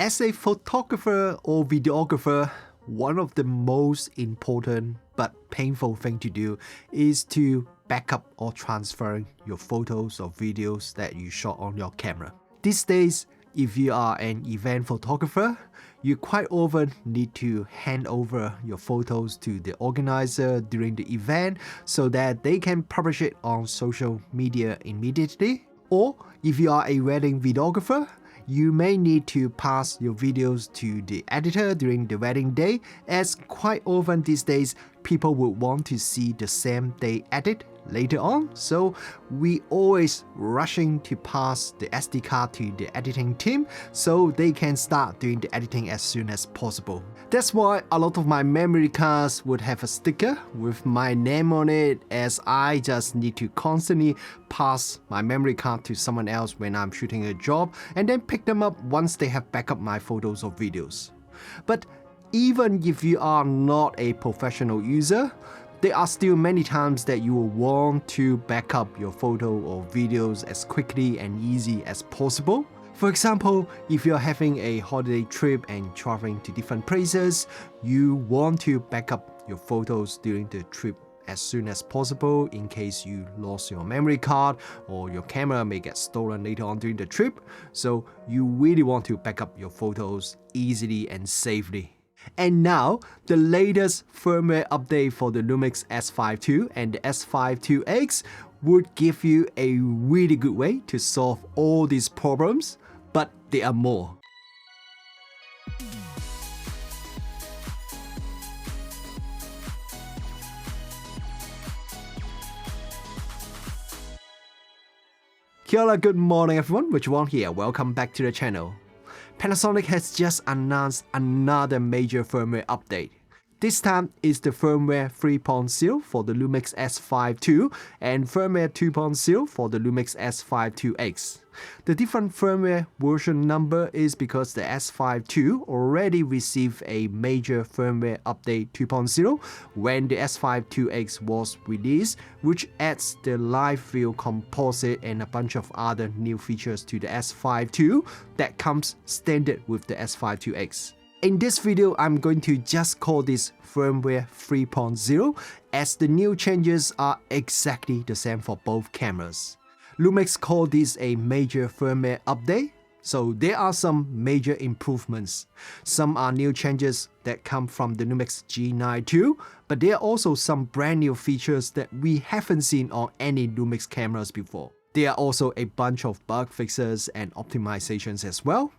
As a photographer or videographer, one of the most important but painful thing to do is to backup or transfer your photos or videos that you shot on your camera. These days, if you are an event photographer, you quite often need to hand over your photos to the organizer during the event so that they can publish it on social media immediately. Or if you are a wedding videographer, you may need to pass your videos to the editor during the wedding day, as quite often these days people would want to see the same day edit later on, so we always rushing to pass the SD card to the editing team so they can start doing the editing as soon as possible. That's why a lot of my memory cards would have a sticker with my name on it, as I just need to constantly pass my memory card to someone else when I'm shooting a job and then pick them up once they have backed up my photos or videos. But even if you are not a professional user, there are still many times that you will want to back up your photo or videos as quickly and easy as possible. For example, if you're having a holiday trip and traveling to different places, you want to back up your photos during the trip as soon as possible in case you lost your memory card or your camera may get stolen later on during the trip. So you really want to back up your photos easily and safely. And now, the latest firmware update for the Lumix S5 II and the S5IIx would give you a really good way to solve all these problems, but there are more. Kia ora, good morning everyone, Richard here, welcome back to the channel. Panasonic has just announced another major firmware update. This time is the firmware 3.0 for the Lumix S5 II and firmware 2.0 for the Lumix S5IIx. The different firmware version number is because the S5 II already received a major firmware update 2.0 when the S5IIx was released, which adds the live view composite and a bunch of other new features to the S5 II that comes standard with the S5IIx. In this video, I'm going to just call this firmware 3.0 as the new changes are exactly the same for both cameras. Lumix called this a major firmware update, so there are some major improvements. Some are new changes that come from the Lumix G9 II, but there are also some brand new features that we haven't seen on any Lumix cameras before. There are also a bunch of bug fixes and optimizations as well.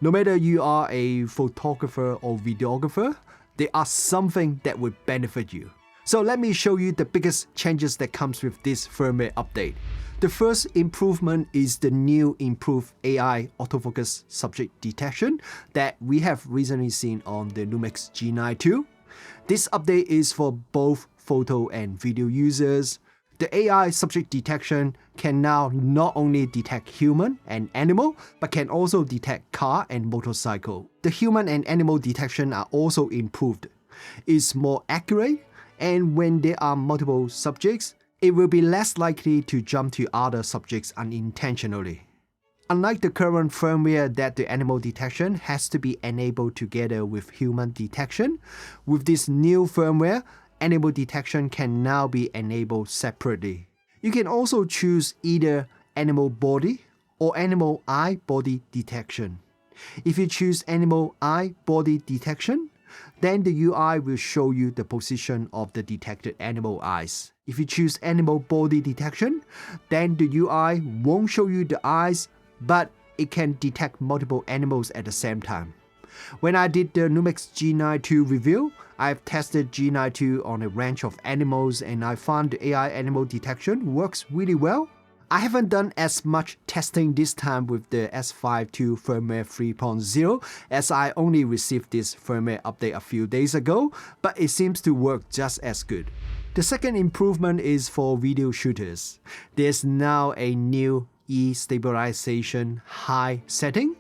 No matter you are a photographer or videographer, there are something that would benefit you. So let me show you the biggest changes that comes with this firmware update. The first improvement is the new improved AI autofocus subject detection that we have recently seen on the Lumix G9 II. This update is for both photo and video users. The AI subject detection can now not only detect human and animal, but can also detect car and motorcycle. The human and animal detection are also improved. It's more accurate, and when there are multiple subjects, it will be less likely to jump to other subjects unintentionally. Unlike the current firmware that the animal detection has to be enabled together with human detection, with this new firmware, animal detection can now be enabled separately. You can also choose either animal body or animal eye body detection. If you choose animal eye body detection, then the UI will show you the position of the detected animal eyes. If you choose animal body detection, then the UI won't show you the eyes, but it can detect multiple animals at the same time. When I did the Lumix G9 II review, I've tested G9 II on a range of animals and I found the AI animal detection works really well. I haven't done as much testing this time with the S5 II firmware 3.0 as I only received this firmware update a few days ago, but it seems to work just as good. The second improvement is for video shooters. There's now a new E-Stabilisation high setting,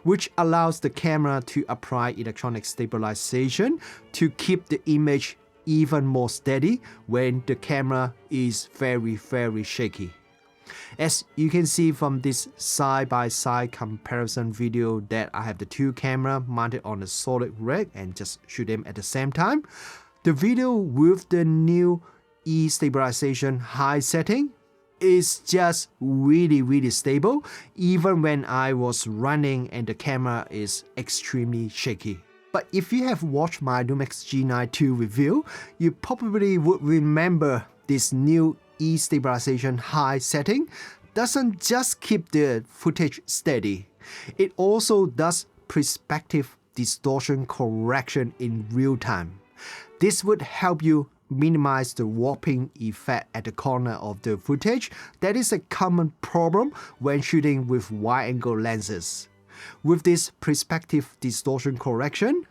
which allows the camera to apply electronic stabilization to keep the image even more steady when the camera is very shaky. As you can see from this side-by-side comparison video that I have the two cameras mounted on a solid rig and just shoot them at the same time. The video with the new E-Stabilisation high setting is just really stable even when I was running and the camera is extremely shaky. But if you have watched my Lumix G9 II review, you probably would remember this new E-Stabilisation high setting doesn't just keep the footage steady, it also does perspective distortion correction in real time. This would help you minimize the warping effect at the corner of the footage that is a common problem when shooting with wide-angle lenses. With this perspective distortion correction,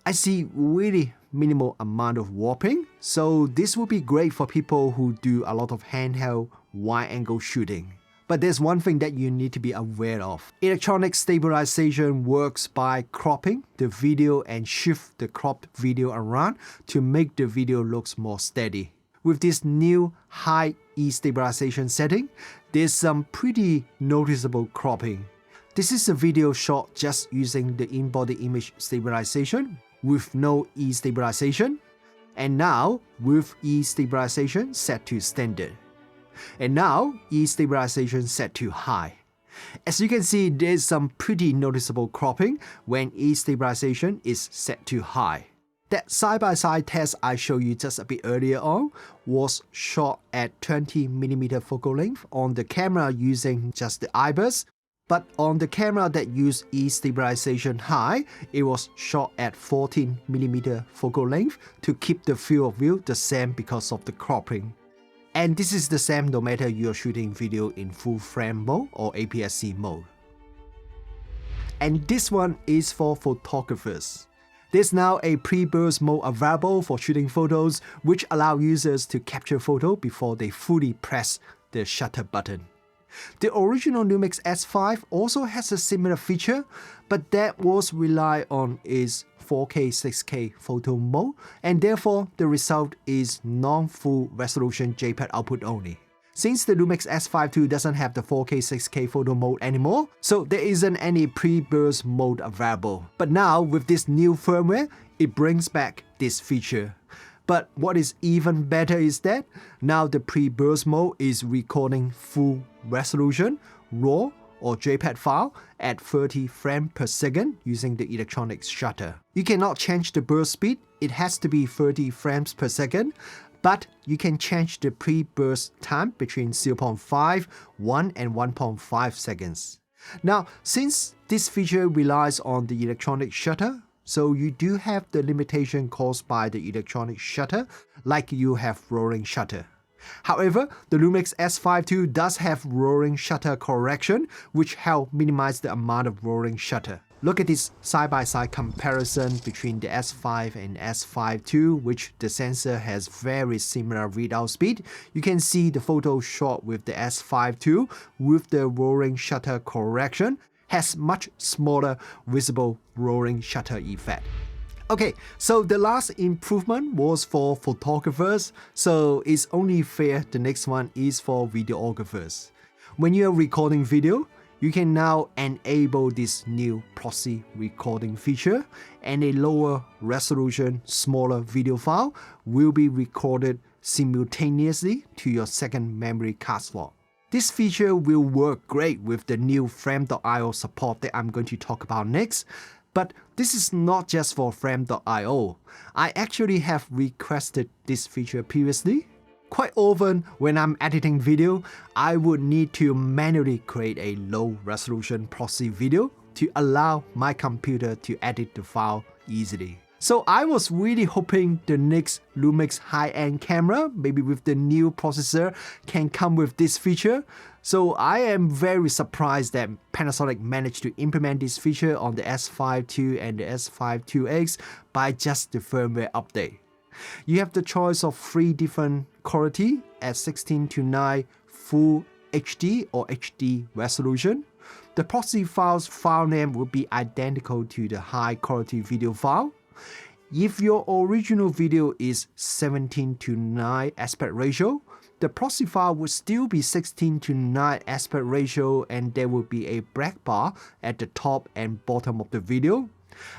I see really minimal amount of warping, so this would be great for people who do a lot of handheld wide-angle shooting. But there's one thing that you need to be aware of. Electronic stabilization works by cropping the video and shift the cropped video around to make the video looks more steady. With this new high E-Stabilisation setting, there's some pretty noticeable cropping. This is a video shot just using the in-body image stabilization with no E-Stabilisation, and now with E-Stabilisation set to standard. And now E-Stabilisation set to high. As you can see, there's some pretty noticeable cropping when E-Stabilisation is set to high. That side-by-side test I showed you just a bit earlier on was shot at 20mm focal length on the camera using just the IBIS, but on the camera that used E-Stabilisation high, it was shot at 14mm focal length to keep the field of view the same because of the cropping. And this is the same no matter you're shooting video in full frame mode or APS-C mode. And this one is for photographers. There's now a pre-burst mode available for shooting photos, which allow users to capture photo before they fully press the shutter button. The original Lumix S5 also has a similar feature, but that was relied on its 4K 6K photo mode, and therefore the result is non-full resolution JPEG output only. Since the Lumix S5 II doesn't have the 4K 6K photo mode anymore, so there isn't any pre-burst mode available. But now with this new firmware, it brings back this feature. But what is even better is that now the pre-burst mode is recording full resolution, RAW or JPEG file at 30 frames per second using the electronic shutter. You cannot change the burst speed, it has to be 30 frames per second, but you can change the pre-burst time between 0.5, 1 and 1.5 seconds. Now, since this feature relies on the electronic shutter, so you do have the limitation caused by the electronic shutter, like you have rolling shutter. However, the Lumix S5 II does have rolling shutter correction, which help minimize the amount of rolling shutter. Look at this side-by-side comparison between the S5 and S5 II, which the sensor has very similar readout speed. You can see the photo shot with the S5 II with the rolling shutter correction has much smaller visible rolling shutter effect. Okay, so the last improvement was for photographers, so it's only fair the next one is for videographers. When you're recording video, you can now enable this new Proxy recording feature, and a lower resolution, smaller video file will be recorded simultaneously to your second memory card slot. This feature will work great with the new Frame.io support that I'm going to talk about next. But this is not just for Frame.io. I actually have requested this feature previously. Quite often when I'm editing video, I would need to manually create a low resolution Proxy video to allow my computer to edit the file easily. So I was really hoping the next Lumix high-end camera, maybe with the new processor, can come with this feature. So I am very surprised that Panasonic managed to implement this feature on the S5 II and the S5IIx by just the firmware update. You have the choice of 3 different quality at 16:9 Full HD or HD resolution. The Proxy file's file name will be identical to the high quality video file. If your original video is 17:9 aspect ratio, the proxy file would still be 16:9 aspect ratio, and there will be a black bar at the top and bottom of the video.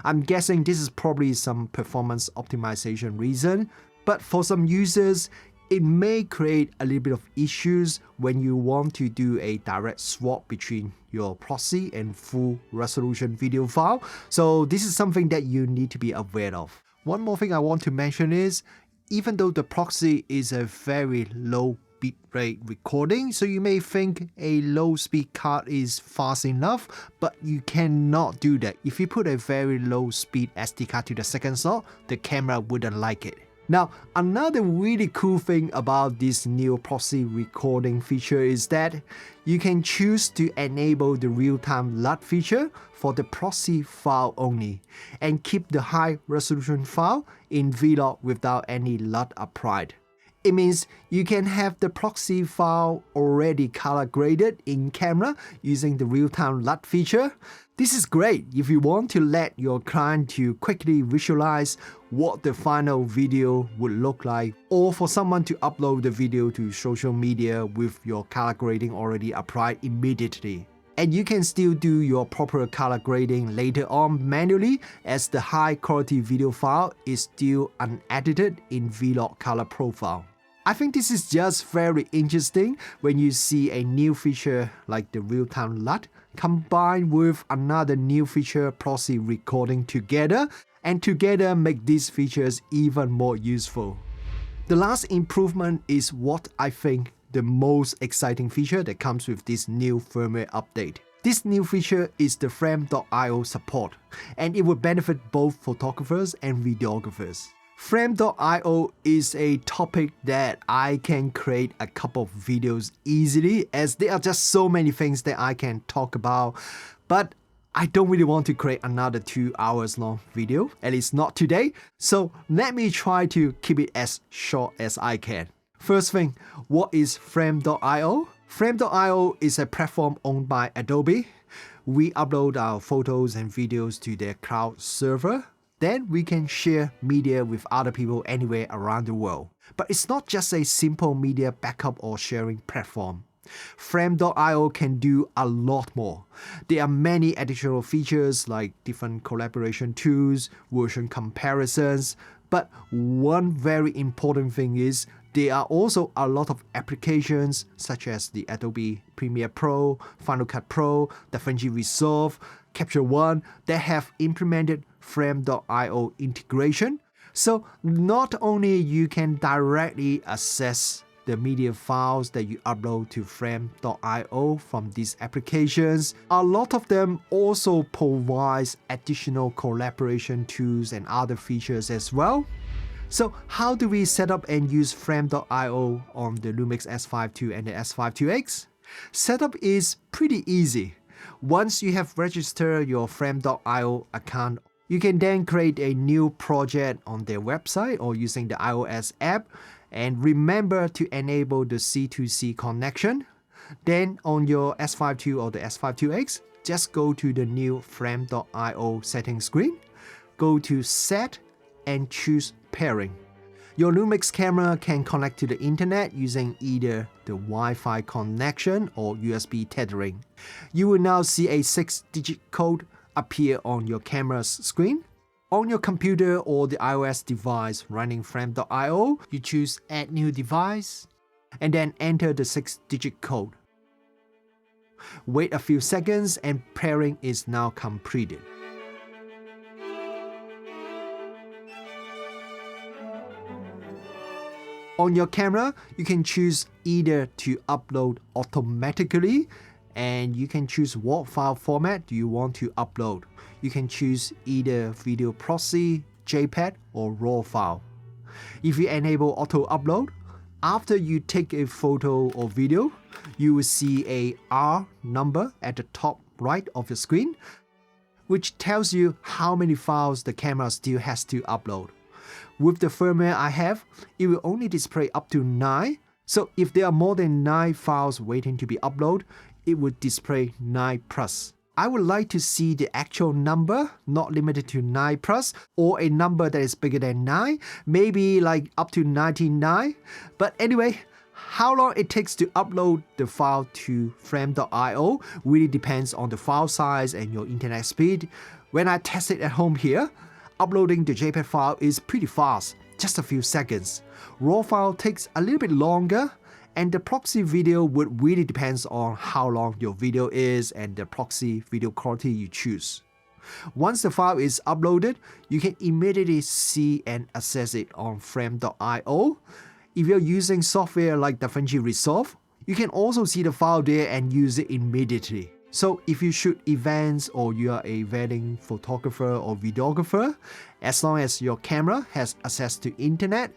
I'm guessing this is probably some performance optimization reason, but for some users, it may create a little bit of issues when you want to do a direct swap between your proxy and full resolution video file. So this is something that you need to be aware of. One more thing I want to mention is, even though the proxy is a very low bitrate recording, so you may think a low speed card is fast enough, but you cannot do that. If you put a very low speed SD card to the second slot, the camera wouldn't like it. Now, another really cool thing about this new proxy recording feature is that you can choose to enable the real-time LUT feature for the proxy file only and keep the high resolution file in Vlog without any LUT applied. It means you can have the proxy file already color graded in camera using the real-time LUT feature. This is great if you want to let your client to quickly visualize what the final video would look like, or for someone to upload the video to social media with your color grading already applied immediately. And you can still do your proper color grading later on manually, as the high quality video file is still unedited in Vlog color profile. I think this is just very interesting when you see a new feature like the real-time LUT combined with another new feature, proxy recording together, and together make these features even more useful. The last improvement is what I think the most exciting feature that comes with this new firmware update. This new feature is the Frame.io support, and it will benefit both photographers and videographers. Frame.io is a topic that I can create a couple of videos easily, as there are just so many things that I can talk about, but I don't really want to create another 2 hours long video, at least not today, so let me try to keep it as short as I can. First thing, what is Frame.io? Frame.io is a platform owned by Adobe. We upload our photos and videos to their cloud server. Then we can share media with other people anywhere around the world. But it's not just a simple media backup or sharing platform. Frame.io can do a lot more. There are many additional features like different collaboration tools, version comparisons, but one very important thing is there are also a lot of applications such as the Adobe Premiere Pro, Final Cut Pro, DaVinci Resolve, Capture One that have implemented Frame.io integration. So not only you can directly access the media files that you upload to Frame.io from these applications, a lot of them also provides additional collaboration tools and other features as well. So how do we set up and use Frame.io on the Lumix S5 II and the S5 IIx? Setup is pretty easy. Once you have registered your Frame.io account, you can then create a new project on their website or using the iOS app, and remember to enable the C2C connection. Then on your S5 II or the S5 IIx, just go to the new Frame.io settings screen, go to Set and choose Pairing. Your Lumix camera can connect to the internet using either the Wi-Fi connection or USB tethering. You will now see a 6-digit code appear on your camera's screen. On your computer or the iOS device running Frame.io, you choose Add New Device and then enter the 6-digit code. Wait a few seconds and pairing is now completed. On your camera, you can choose either to upload automatically, and you can choose what file format do you want to upload. You can choose either video proxy, JPEG or RAW file. If you enable auto upload, after you take a photo or video, you will see a R number at the top right of the screen, which tells you how many files the camera still has to upload. With the firmware I have, it will only display up to 9. So if there are more than 9 files waiting to be uploaded, it would display 9+. I would like to see the actual number, not limited to 9+, or a number that is bigger than 9, maybe like up to 99. But anyway, How long it takes to upload the file to Frame.io really depends on the file size and your internet speed. When I test it at home here, uploading the JPEG file is pretty fast, just a few seconds. RAW file takes a little bit longer, and the proxy video would really depends on how long your video is and the proxy video quality you choose. Once the file is uploaded, you can immediately see and access it on Frame.io. If you're using software like DaVinci Resolve, you can also see the file there and use it immediately. So if you shoot events or you are a wedding photographer or videographer, as long as your camera has access to internet,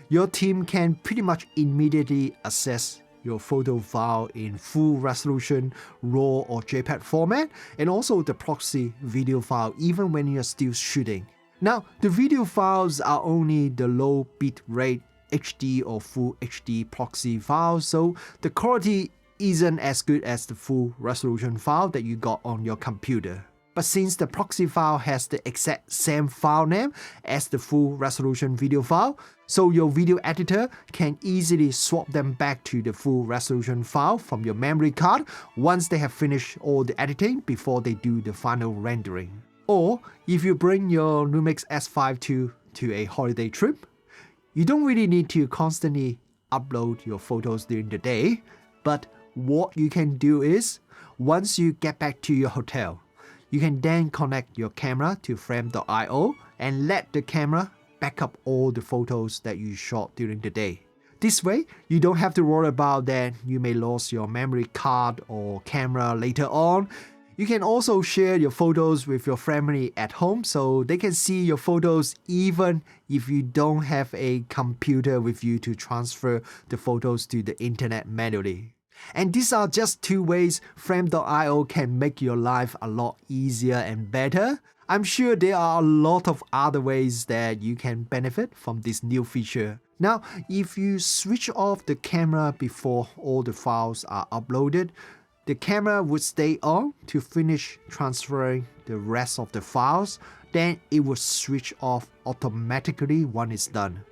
your team can pretty much immediately access your photo file in full resolution, RAW or JPEG format, and also the proxy video file even when you're still shooting. Now, the video files are only the low bit rate HD or full HD proxy file, so the quality isn't as good as the full resolution file that you got on your computer. But since the proxy file has the exact same file name as the full resolution video file, so your video editor can easily swap them back to the full resolution file from your memory card once they have finished all the editing before they do the final rendering. Or if you bring your Lumix S5 II to a holiday trip, you don't really need to constantly upload your photos during the day, but what you can do is, once you get back to your hotel, you can then connect your camera to Frame.io and let the camera back up all the photos that you shot during the day. This way, you don't have to worry about that you may lose your memory card or camera later on. You can also share your photos with your family at home so they can see your photos even if you don't have a computer with you to transfer the photos to the internet manually. And these are just two ways Frame.io can make your life a lot easier and better. I'm sure there are a lot of other ways that you can benefit from this new feature. Now, if you switch off the camera before all the files are uploaded, the camera would stay on to finish transferring the rest of the files, then it will switch off automatically when it's done.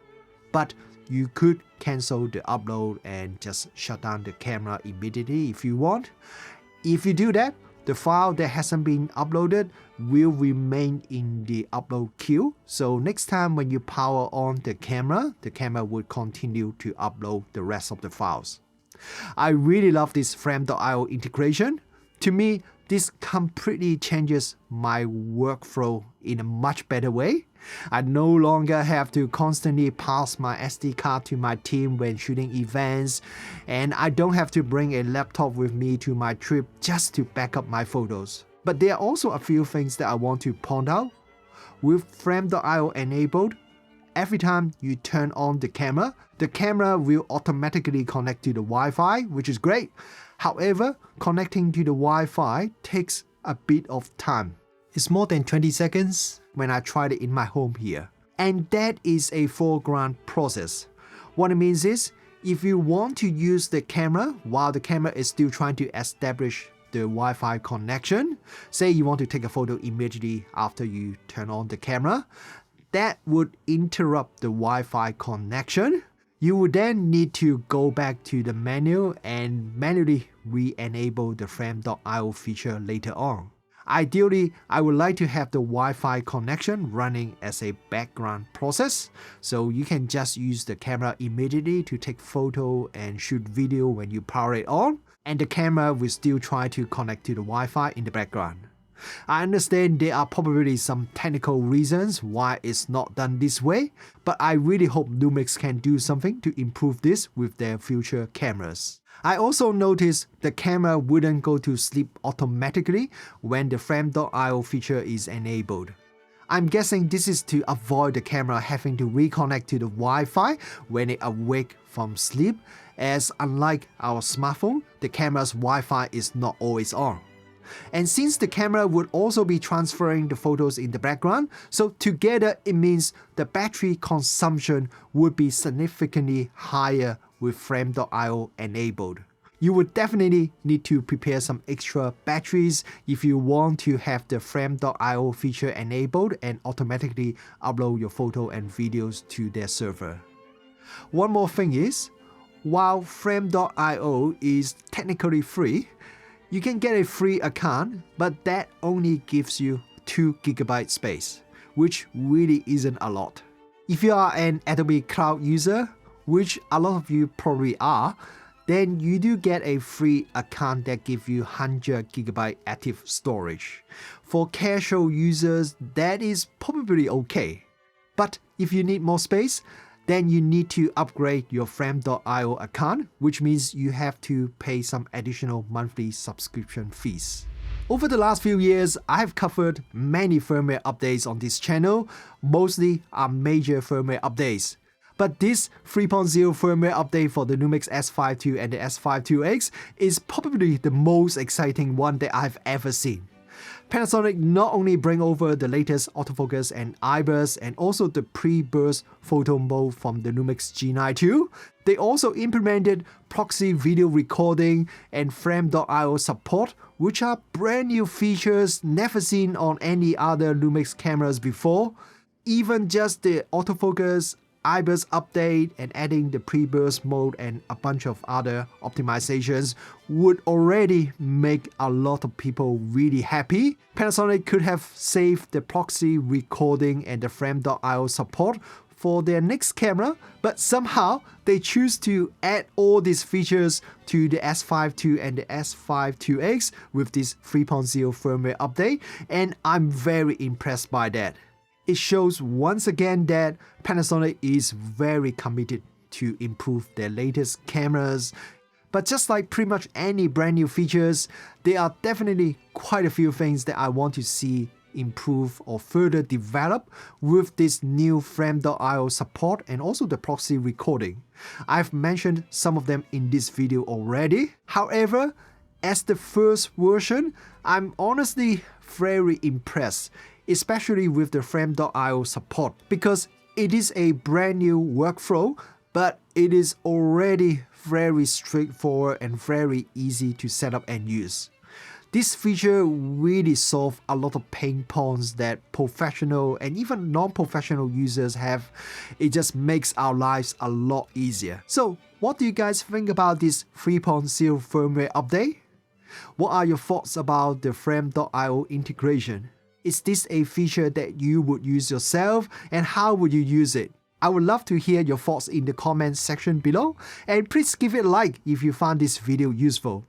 But you could cancel the upload and just shut down the camera immediately if you want. If you do that, the file that hasn't been uploaded will remain in the upload queue. So next time when you power on the camera would continue to upload the rest of the files. I really love this Frame.io integration. To me, this completely changes my workflow in a much better way. I no longer have to constantly pass my SD card to my team when shooting events, and I don't have to bring a laptop with me to my trip just to back up my photos. But there are also a few things that I want to point out. With Frame.io enabled, every time you turn on the camera will automatically connect to the Wi-Fi, which is great. However, connecting to the Wi-Fi takes a bit of time. It's more than 20 seconds when I tried it in my home here. And that is a foreground process. What it means is, if you want to use the camera while the camera is still trying to establish the Wi-Fi connection, say you want to take a photo immediately after you turn on the camera, that would interrupt the Wi-Fi connection. You would then need to go back to the menu and manually re-enable the Frame.io feature later on. Ideally, I would like to have the Wi-Fi connection running as a background process, so you can just use the camera immediately to take photo and shoot video when you power it on, and the camera will still try to connect to the Wi-Fi in the background. I understand there are probably some technical reasons why it's not done this way, but I really hope Lumix can do something to improve this with their future cameras. I also noticed the camera wouldn't go to sleep automatically when the Frame.io feature is enabled. I'm guessing this is to avoid the camera having to reconnect to the Wi-Fi when it awake from sleep, as unlike our smartphone, the camera's Wi-Fi is not always on. And since the camera would also be transferring the photos in the background, so together it means the battery consumption would be significantly higher with Frame.io enabled. You would definitely need to prepare some extra batteries if you want to have the Frame.io feature enabled and automatically upload your photo and videos to their server. One more thing is, While Frame.io is technically free, you can get a free account, but that only gives you 2 GB space, which really isn't a lot. If you are an Adobe Cloud user, which a lot of you probably are, then you do get a free account that gives you 100 GB active storage. For casual users, that is probably okay. But if you need more space, then you need to upgrade your Frame.io account, which means you have to pay some additional monthly subscription fees. Over the last few years, I have covered many firmware updates on this channel, mostly are major firmware updates. But this 3.0 firmware update for the Lumix S5 II and the S5IIx is probably the most exciting one that I've ever seen. Panasonic not only bring over the latest autofocus and I-burst and also the pre-burst photo mode from the Lumix G9 II, they also implemented Proxy video recording and Frame.io support, which are brand new features never seen on any other Lumix cameras before. Even just the autofocus, I-burst update and adding the pre-burst mode and a bunch of other optimizations would already make a lot of people really happy. Panasonic could have saved the proxy recording and the Frame.io support for their next camera, but somehow they choose to add all these features to the S5 II and the S5IIx with this 3.0 firmware update, and I'm very impressed by that. It shows once again that Panasonic is very committed to improve their latest cameras. But just like pretty much any brand new features, there are definitely quite a few things that I want to see improve or further develop with this new Frame.io support and also the proxy recording. I've mentioned some of them in this video already. However, as the first version, I'm honestly very impressed, especially with the Frame.io support, because it is a brand new workflow, but it is already very straightforward and very easy to set up and use. This feature really solves a lot of pain points that professional and even non-professional users have. It just makes our lives a lot easier. So, what do you guys think about this 3.0 firmware update? What are your thoughts about the Frame.io integration? Is this a feature that you would use yourself, and how would you use it? I would love to hear your thoughts in the comments section below, and please give it a like if you found this video useful.